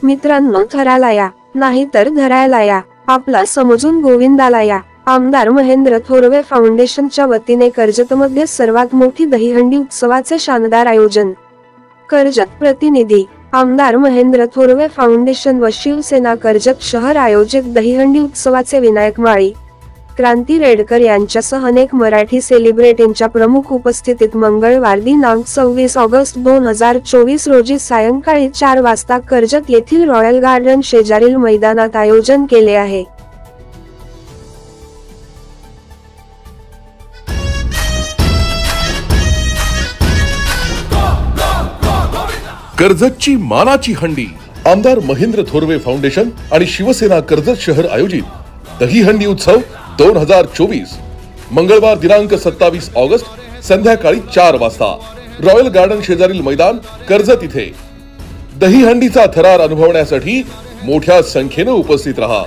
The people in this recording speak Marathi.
मित्रांनो, थराला या, नाहीतर धरायला या, आपला समजून गोविंदाला या. आमदार महेंद्र थोरवे फाउंडेशनच्या वतीने कर्जतमध्ये सर्वात मोठी दहीहंडी उत्सवाचे शानदार आयोजन. कर्जत प्रतिनिधी. आमदार महेंद्र थोरवे फाउंडेशन व शिवसेना कर्जत शहर आयोजित दहीहंडी उत्सवाचे विनायक माळी, क्रांती रेडकर यांच्यासह अनेक मराठी सेलिब्रिटींच्या प्रमुख उपस्थितीत मंगळवार दिनांक 26 ऑगस्ट 2024 रोजी सायंकाळी 4 वाजता कर्जत येथील रॉयल गार्डन शेजारील मैदानात आयोजन केले आहे. कर्जतची मानाची हंडी. आमदार महेंद्र थोरवे फाउंडेशन आणि शिवसेना कर्जत शहर आयोजित दहीहंडी उत्सव 2024 मंगळवार दिनांक 27 ऑगस्ट संध्याकाळी 4 वाजता रॉयल गार्डन शेजारील मैदान कर्जत इथे. दहीहंडीचा थरार अनुभवण्यासाठी मोठ्या संख्येने उपस्थित रहा.